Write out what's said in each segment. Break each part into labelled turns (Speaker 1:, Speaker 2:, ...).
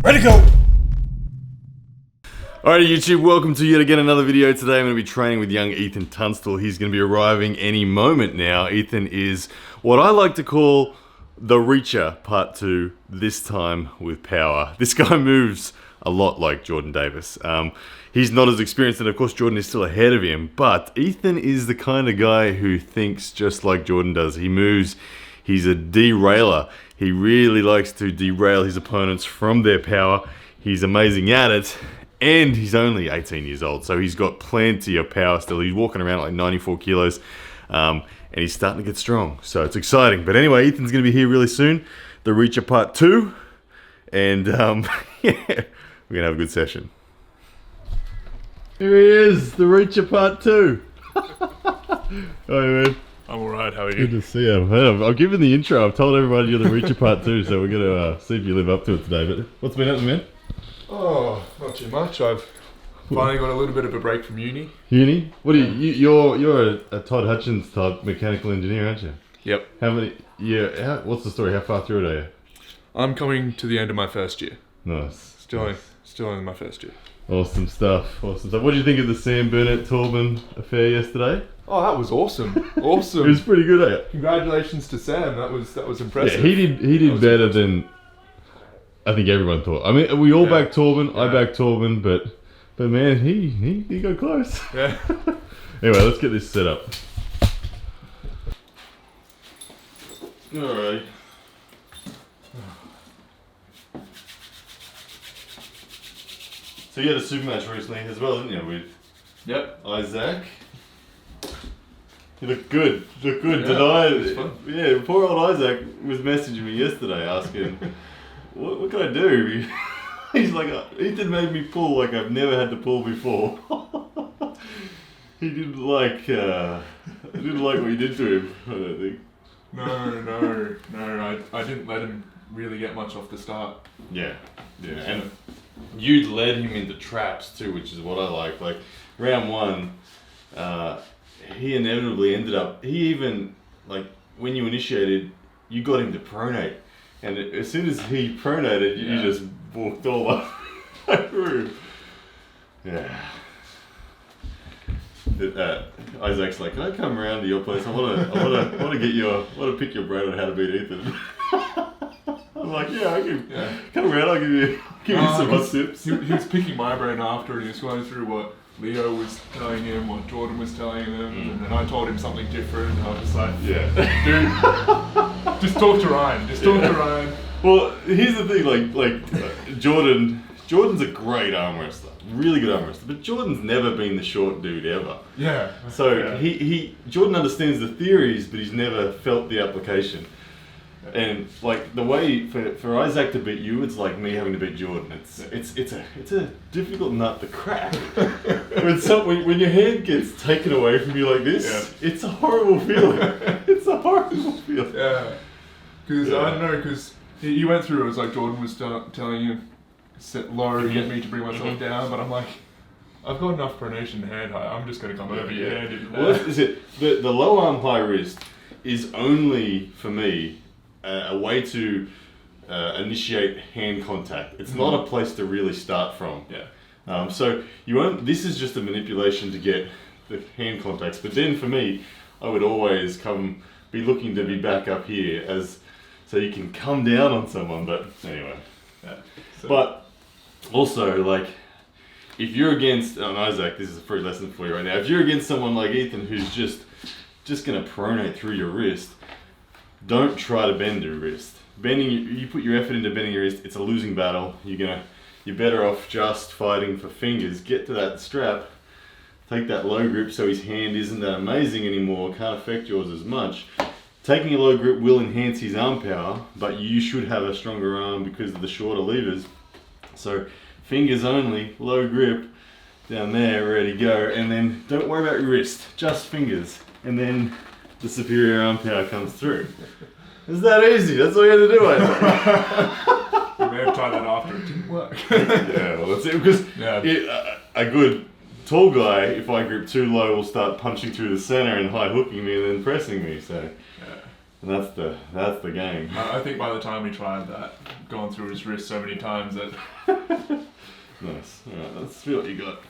Speaker 1: Ready to go!
Speaker 2: Alright YouTube, welcome to yet again another video. Today I'm going to be training with young Ethan Tunstall. He's going to be arriving any moment now. Ethan is what I like to call the Reacher Part 2, this time with power. This guy moves a lot like Jordan Davis. He's not as experienced, and of course Jordan is still ahead of him, but Ethan is the kind of guy who thinks just like Jordan does. He moves, he's a derailer. He really likes to derail his opponents from their power. He's amazing at it, and he's only 18 years old, so he's got plenty of power still. He's walking around like 94 kilos, and he's starting to get strong, so it's exciting. But anyway, Ethan's going to be here really soon, the Reacher Part 2, and yeah, we're going to have a good session. Here he is, the Reacher Part 2. Hi, man.
Speaker 3: I'm alright, how are you?
Speaker 2: Good to see you. I've given the intro. I've told everybody you're the Reacher Part 2, so we're going to see if you live up to it today. But what's been happening, man?
Speaker 3: Oh, not too much. I've finally got a little bit of a break from uni.
Speaker 2: Uni? What do you're a Todd Hutchins type mechanical engineer, aren't you?
Speaker 3: Yep.
Speaker 2: How many? Yeah. What's the story? How far through it are you?
Speaker 3: I'm coming to the end of my first year.
Speaker 2: Nice.
Speaker 3: Still in my first year.
Speaker 2: Awesome stuff. Awesome stuff. What did you think of the Sam Burnett-Torben affair yesterday?
Speaker 3: Oh, that was awesome. Awesome.
Speaker 2: It was pretty good, eh?
Speaker 3: Congratulations to Sam. That was impressive.
Speaker 2: Yeah, he did better than I think everyone thought. I mean, we all backed Torben. I backed Torben, but man, he got close.
Speaker 3: Yeah.
Speaker 2: Anyway, let's get this set up. Alright. So you had a super match recently as well, didn't you? With Isaac. You look good. Yeah,
Speaker 3: it was fun.
Speaker 2: Yeah, poor old Isaac was messaging me yesterday asking, what can I do? He's like, Ethan made me pull like I've never had to pull before. He didn't like what you did to him, I don't think.
Speaker 3: No, I didn't let him really get much off the start.
Speaker 2: Yeah. And you'd led him into traps too, which is what I like. Like round one, he inevitably ended up, he even, like when you initiated, you got him to pronate. And as soon as he pronated, you just walked all up through. Yeah. Isaac's like, can I come around to your place? I want to pick your brain on how to beat Ethan. I'm like, yeah, I can come around. I'll give you some hot tips.
Speaker 3: He was picking my brain after, and he was going through what Leo was telling him, what Jordan was telling him, and then I told him something different. And I was just like, dude, just talk to Ryan. Just talk to Ryan.
Speaker 2: Well, here's the thing, Jordan's a great arm wrestler, really good arm wrestler, but Jordan's never been the short dude ever.
Speaker 3: Yeah.
Speaker 2: So Jordan understands the theories, but he's never felt the application. And like the way for Isaac to beat you, it's like me having to beat Jordan. It's a difficult nut to crack. when your hand gets taken away from you like this, it's a horrible feeling. It's a horrible feeling.
Speaker 3: Yeah. Because I don't know, because he went through it was like Jordan was telling you sit low, get me to bring myself down, but I'm like, I've got enough pronation hand high. I'm just going to come over your hand.
Speaker 2: Well, is it the low arm high wrist is only for me a way to initiate hand contact. It's not a place to really start from.
Speaker 3: Yeah.
Speaker 2: So you won't. This is just a manipulation to get the hand contacts. But then for me, I would always be looking to be back up here so you can come down on someone. But anyway.
Speaker 3: Yeah.
Speaker 2: But also, like, if you're against Isaac, this is a free lesson for you right now. If you're against someone like Ethan who's just gonna pronate through your wrist, don't try to bend your wrist. You put your effort into bending your wrist, it's a losing battle. You're better off just fighting for fingers. Get to that strap, take that low grip so his hand isn't that amazing anymore, can't affect yours as much. Taking a low grip will enhance his arm power, but you should have a stronger arm because of the shorter levers. So fingers only, low grip, down there, ready to go, and then don't worry about your wrist, just fingers, and then the superior arm power comes through. It's that easy, that's all you had to do, I think.
Speaker 3: You may have tried that after, it didn't work.
Speaker 2: Yeah, well that's it, because a good tall guy, if I grip too low, will start punching through the center and high hooking me and then pressing me, so. And that's the game.
Speaker 3: I think by the time we tried that, gone through his wrist so many times that...
Speaker 2: Nice. Alright, let's see what you got.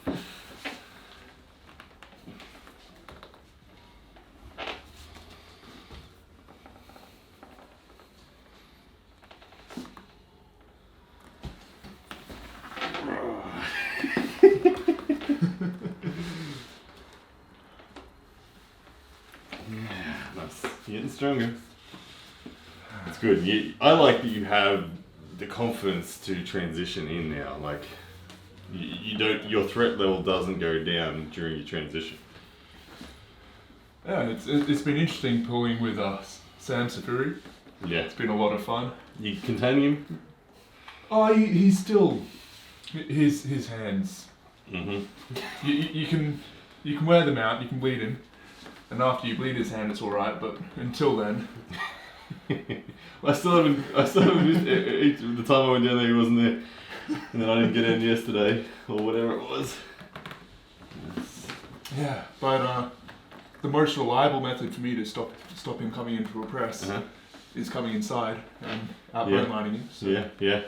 Speaker 2: Nice. You're getting stronger. It's good. I like that you have the confidence to transition in now. Like, you don't. Your threat level doesn't go down during your transition.
Speaker 3: Yeah, it's been interesting pulling with Sam Safiri.
Speaker 2: Yeah.
Speaker 3: It's been a lot of fun.
Speaker 2: You containing him?
Speaker 3: Oh, he's still... His hands...
Speaker 2: Mm-hmm.
Speaker 3: You can wear them out, you can bleed him. And after you bleed his hand, it's alright, but until then...
Speaker 2: I still haven't missed the time I went down there, he wasn't there. And then I didn't get in yesterday, or whatever it was. Yes.
Speaker 3: Yeah, but the most reliable method for me to stop him coming into a press is coming inside and outbone lining him. So.
Speaker 2: Yeah.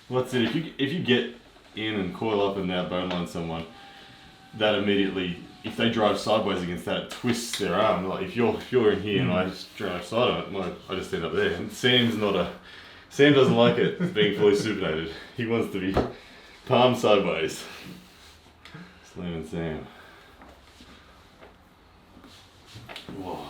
Speaker 2: What's it? If you get in and coil up and outbone line someone, that immediately, if they drive sideways against that, it twists their arm. Like if you're in here and I just drive side on it, I just end up there. And Sam doesn't like it being fully supinated. He wants to be palm sideways. Slamming Sam. Whoa.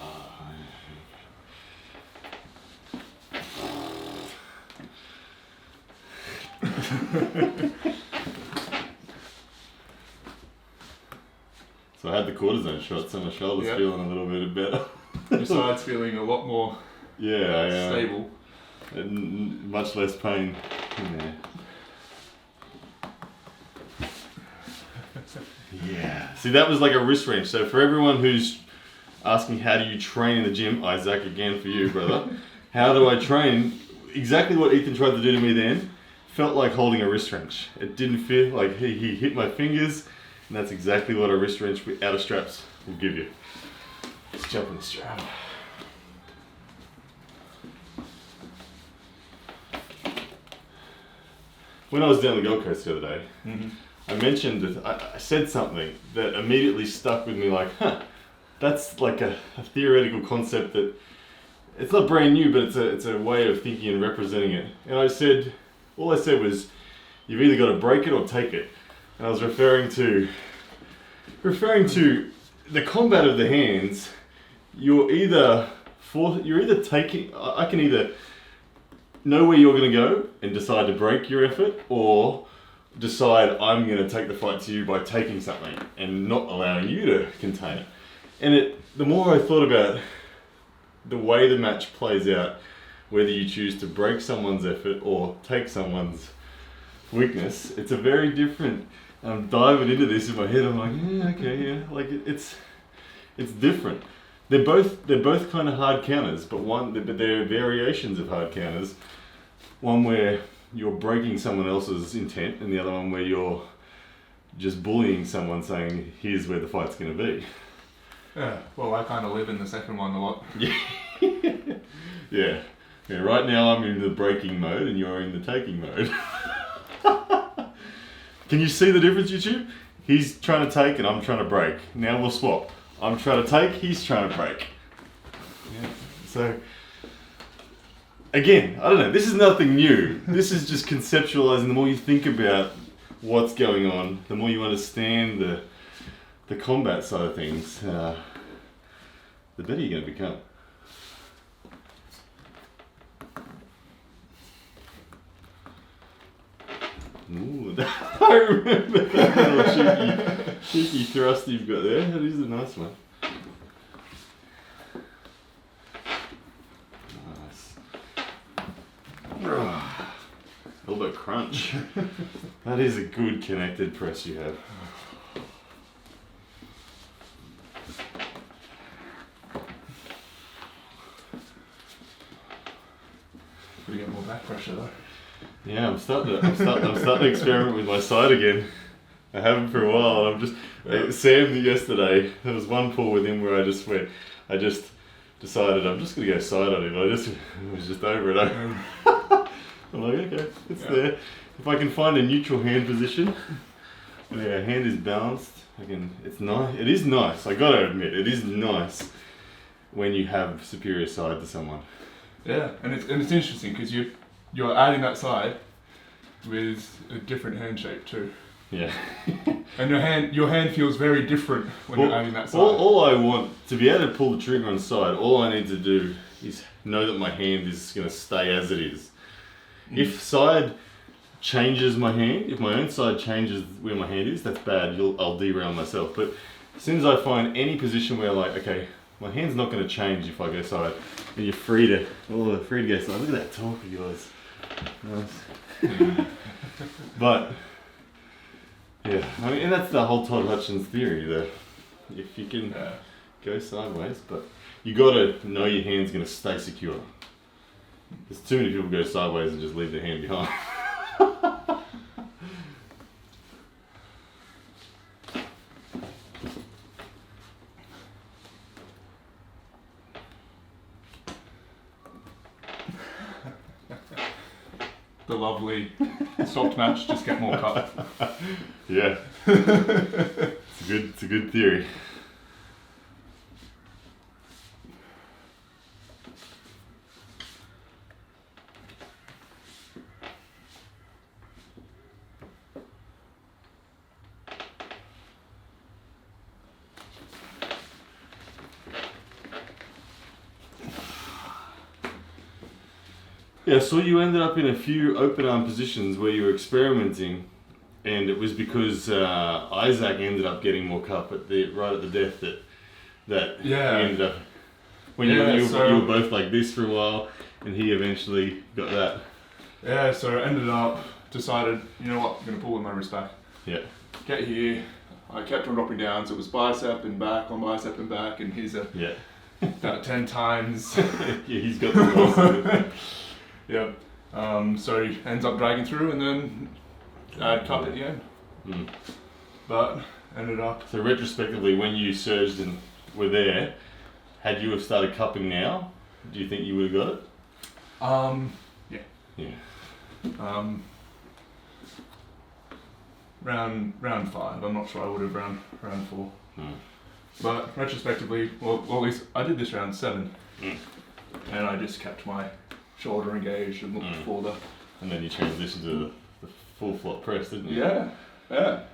Speaker 2: So I had the cortisone shot, so my shoulder's feeling a little bit better.
Speaker 3: Your side's feeling a lot more stable.
Speaker 2: And much less pain in there. Yeah. See, that was like a wrist wrench. So for everyone who's asking how do you train in the gym, Isaac, again for you, brother. How do I train? Exactly what Ethan tried to do to me then. Felt like holding a wrist wrench. It didn't feel like he hit my fingers, and that's exactly what a wrist wrench without a straps will give you. Let's jump on the strap. When I was down the Gold Coast the other day, I mentioned that I said something that immediately stuck with me like, that's like a theoretical concept that it's not brand new, but it's a way of thinking and representing it. And all I said was, you've either got to break it or take it. And I was referring to the combat of the hands. You're either taking, I can either know where you're going to go and decide to break your effort, or decide I'm going to take the fight to you by taking something and not allowing you to contain it. And the more I thought about the way the match plays out, whether you choose to break someone's effort or take someone's weakness, it's a very different. I'm diving into this in my head. I'm like, like it's different. They're both kind of hard counters, but they're variations of hard counters. One where you're breaking someone else's intent, and the other one where you're just bullying someone, saying, "Here's where the fight's going to be."
Speaker 3: Yeah. Well, I kind of live in the second one a lot.
Speaker 2: Yeah. Right now I'm in the breaking mode, and you're in the taking mode. Can you see the difference, YouTube? He's trying to take and I'm trying to break. Now we'll swap. I'm trying to take, he's trying to break. Yeah. So, again, I don't know, this is nothing new. This is just conceptualizing. The more you think about what's going on, the more you understand the combat side of things, the better you're going to become. Ooh, I remember that little cheeky thrust you've got there. That is a nice one. Nice. Elbow crunch. That is a good connected press you have.
Speaker 3: We get more back pressure though.
Speaker 2: Yeah, I'm starting to experiment with my side again. I haven't for a while. Sam yesterday, there was one pull with him where I just decided I'm just gonna go side on him. I was just over it. I'm like, okay, it's there. If I can find a neutral hand position, where our hand is balanced, it's nice. It is nice. I gotta admit, it is nice when you have superior side to someone.
Speaker 3: Yeah, and it's interesting because you're adding that side with a different hand shape too.
Speaker 2: Yeah.
Speaker 3: And your hand feels very different when you're adding that side.
Speaker 2: All I want to be able to pull the trigger on side, all I need to do is know that my hand is going to stay as it is. If side changes my hand, if my own side changes where my hand is, that's bad. I'll derail myself. But as soon as I find any position where like, okay, my hand's not going to change if I go side, and you're free to go side. Look at that talk of yours. Nice. But yeah, I mean, and that's the whole Todd Hutchins theory, that if you can go sideways, but you got to know your hand's going to stay secure. There's too many people go sideways and just leave their hand behind.
Speaker 3: The lovely stopped match, just get more cut.
Speaker 2: Yeah. It's a good theory. Yeah, so you ended up in a few open arm positions where you were experimenting, and it was because Isaac ended up getting more cup right at the death that he ended up when you were both like this for a while, and he eventually got that.
Speaker 3: Yeah, so I ended up decided, you know what, I'm gonna pull with my wrist back.
Speaker 2: Yeah.
Speaker 3: Get here. I kept on dropping down, so it was bicep and back on bicep and back, and he's about 10 times.
Speaker 2: Yeah, he's got the velocity.
Speaker 3: Yeah. So he ends up dragging through and then add cup at the end.
Speaker 2: Mm.
Speaker 3: But ended up.
Speaker 2: So retrospectively, when you surged and were there, had you have started cupping now, do you think you would have got it?
Speaker 3: Yeah.
Speaker 2: Yeah.
Speaker 3: Round 5. I'm not sure I would have round 4.
Speaker 2: Mm.
Speaker 3: But retrospectively, well at least I did this round 7.
Speaker 2: Mm.
Speaker 3: And I just kept my shoulder engaged and looked for the.
Speaker 2: And then you transitioned to the full flop press, didn't you?
Speaker 3: Yeah.
Speaker 2: Yeah,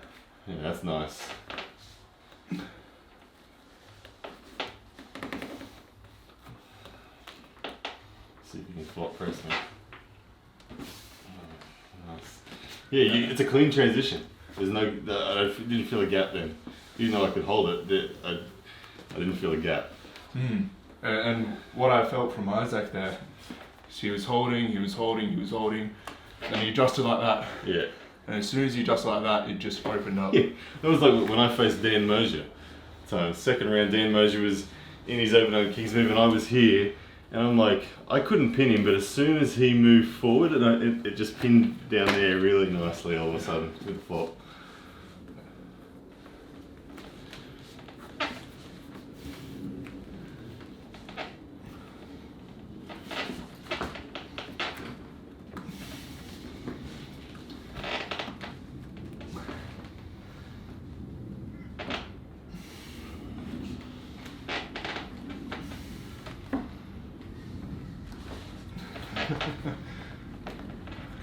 Speaker 2: that's nice. See if you can flop press now. Oh, nice. Yeah, it's a clean transition. There's no, I didn't feel a gap then. Even though I could hold it, I didn't feel a gap.
Speaker 3: Mm. And what I felt from Isaac there, he was holding, and he adjusted like that.
Speaker 2: Yeah.
Speaker 3: And as soon as he adjusted like that, it just opened up.
Speaker 2: Yeah, that was like when I faced Dan Mosier. So second round, Dan Mosier was in his open arm kings move, and I was here, and I'm like, I couldn't pin him, but as soon as he moved forward, and it just pinned down there really nicely all of a sudden with the flop.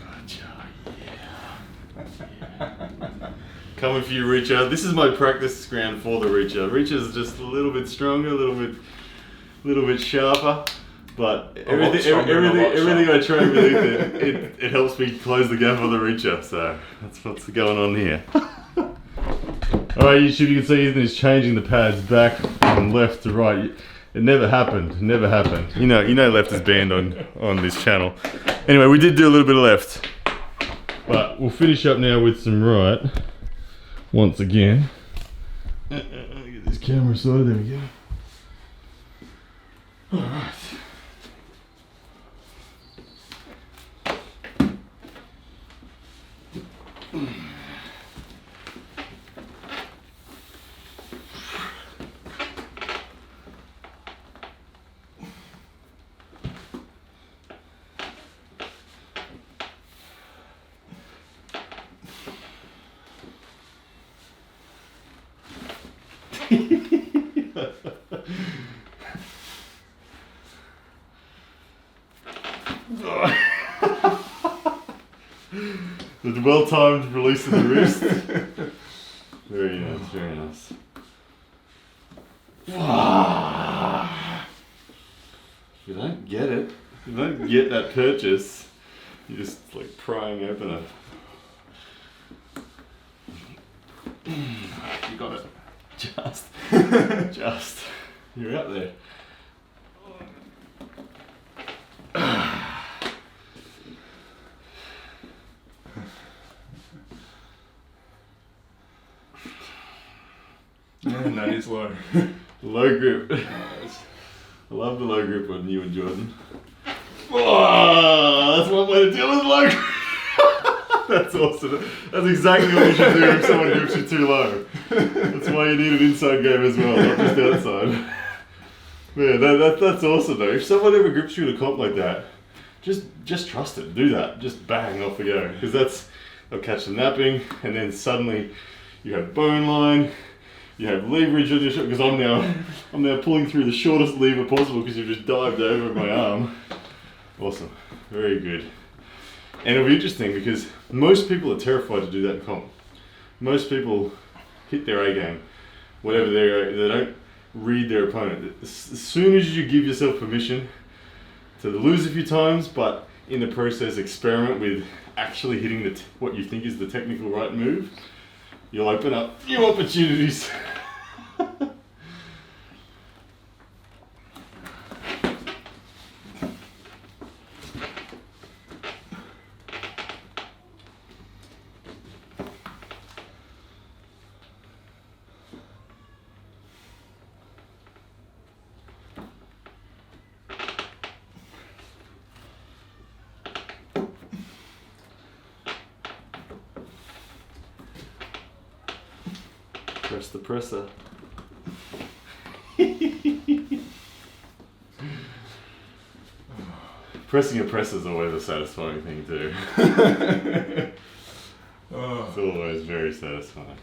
Speaker 2: Gotcha, yeah. Coming for you, Richa. This is my practice ground for the Richa. Richa's just a little bit stronger, a little bit sharper, but everything I try with it helps me close the gap on the Richa. So that's what's going on here. All right, YouTube, you can see Ethan is changing the pads back from left to right. It never happened. Never happened. You know, left is banned on this channel. Anyway, we did do a little bit of left, but we'll finish up now with some right. Once again, let me get this camera sorted. There we go. All right. The well-timed release of the wrist. Very nice, very nice. If you don't get it, if you don't get that purchase, you're just like prying open it.
Speaker 3: You got it.
Speaker 2: Just. You're out there.
Speaker 3: And that is low.
Speaker 2: Low grip. I love the low grip on you and Jordan. Oh, that's one way to deal with low grip. That's awesome. That's exactly what you should do if someone grips you too low. That's why you need an inside game as well, not just outside. Yeah, that's awesome though. If someone ever grips you in a comp like that, just trust it. Do that. Just bang, off we go. Because they'll catch the napping, and then suddenly you have bone line. You have leverage on your shot, because I'm now pulling through the shortest lever possible because you've just dived over my arm. Awesome, very good. And it'll be interesting because most people are terrified to do that in comp. Most people hit their A game, whatever they don't read their opponent. As soon as you give yourself permission to lose a few times, but in the process experiment with actually hitting what you think is the technical right move, you'll open up new opportunities. Press the presser. Pressing a presser is always a satisfying thing too. It's always very satisfying.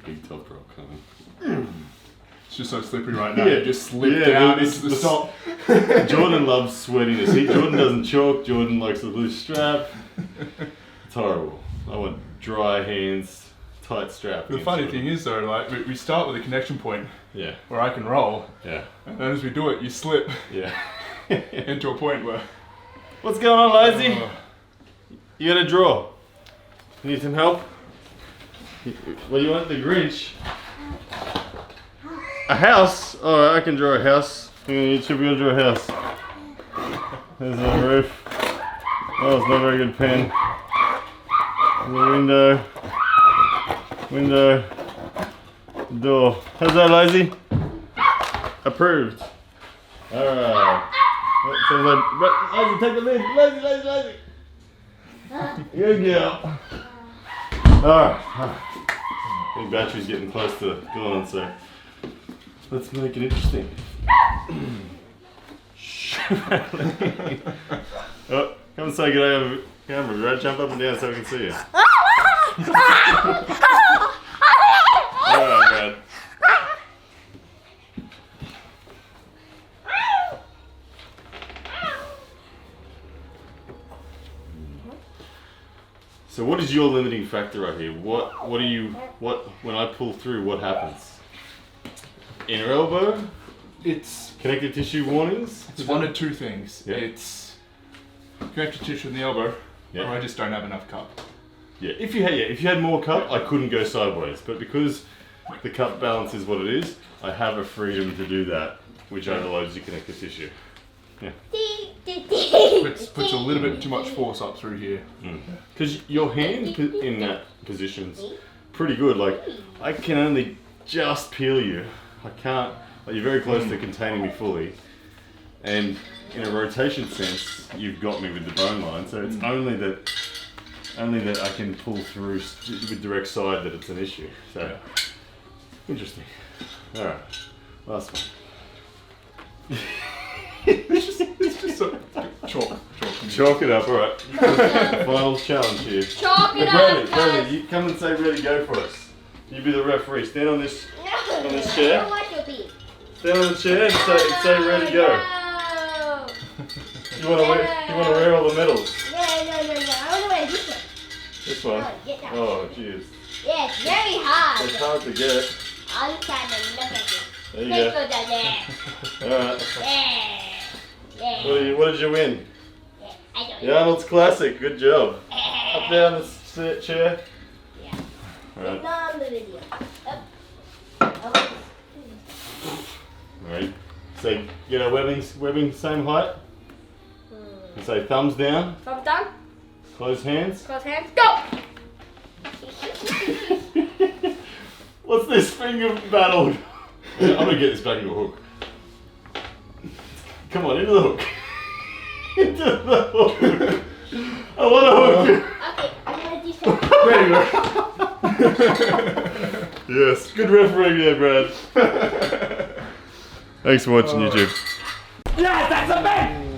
Speaker 2: Big top rock coming.
Speaker 3: It's just so slippery right now.
Speaker 2: Yeah.
Speaker 3: You just slip down into the stop.
Speaker 2: Jordan loves sweatiness. Jordan doesn't chalk. Jordan likes the loose strap. It's horrible. I want dry hands. Tight strap.
Speaker 3: The funny thing is though, like we start with a connection point,
Speaker 2: yeah,
Speaker 3: where I can roll,
Speaker 2: yeah,
Speaker 3: and then as we do it, you slip,
Speaker 2: yeah,
Speaker 3: into a point where.
Speaker 2: What's going on, Lazy? You gonna draw? Need some help? What do you want? The Grinch? A house? Oh, I can draw a house. You should be able to draw a house. There's the roof. Oh, it's not a very good pen. The window. Window, door. How's that, Lazy? Approved. Alright. So Lazy, take the lead. Lazy. Good girl. Alright. I think battery's getting close to gone, so let's make it interesting. Oh, come and say good day on the camera, right? Jump up and down so we can see you. Oh, God. So what is your limiting factor right here? What when I pull through, what happens? Inner elbow?
Speaker 3: It's
Speaker 2: Connective tissue warnings?
Speaker 3: It's one of two things.
Speaker 2: Yeah.
Speaker 3: It's connective tissue in the elbow,
Speaker 2: Yeah.
Speaker 3: or I just don't have enough cup.
Speaker 2: Yeah, if you had more cup, I couldn't go sideways. But because the cup balance is what it is, I have a freedom to do that, which overloads your connective tissue. Yeah.
Speaker 3: Puts a little bit too much force up through here.
Speaker 2: Because your hand in that position's pretty good. Like, I can only just peel you. I can't, like, you're very close to containing me fully. And in a rotation sense, you've got me with the bone line. So it's only that I can pull through with direct side that it's an issue. So, interesting. Alright, last one.
Speaker 3: It's just so chalk.
Speaker 2: Chalk it up, alright. Final challenge here.
Speaker 1: Chalk it up.
Speaker 2: Bradley, you come and say ready, go for us. You be the referee. Stand on this
Speaker 1: No.
Speaker 2: on this
Speaker 1: I
Speaker 2: chair.
Speaker 1: don't want to be.
Speaker 2: Stand on the chair and say ready to go.
Speaker 1: No.
Speaker 2: You wanna wear all the medals.
Speaker 1: No. I want to wear this one.
Speaker 2: This one.
Speaker 1: No, get that.
Speaker 2: Oh jeez.
Speaker 1: Yeah, it's very hard.
Speaker 2: It's hard to get.
Speaker 1: All the time and look at it.
Speaker 2: There you
Speaker 1: Let's
Speaker 2: go.
Speaker 1: go down there.
Speaker 2: Alright.
Speaker 1: Yeah.
Speaker 2: What did you win?
Speaker 1: Yeah. I don't
Speaker 2: The Arnold's Classic. Good job.
Speaker 1: know.
Speaker 2: Up there on the chair.
Speaker 1: Yeah.
Speaker 2: Alright.
Speaker 1: Not on the video. Up.
Speaker 2: Alright. So get our webbing same height. And say thumbs down.
Speaker 1: Thumbs down.
Speaker 2: Close hands.
Speaker 1: Close hands. Go!
Speaker 2: What's this finger battle? I'm gonna get this back into a hook. Come on, into the hook. Into the hook. I want a hook.
Speaker 1: Okay, I'm gonna do something.
Speaker 3: There you go.
Speaker 2: Yes, good refereeing there, Brad. Thanks for watching YouTube.
Speaker 4: Yes, that's a man!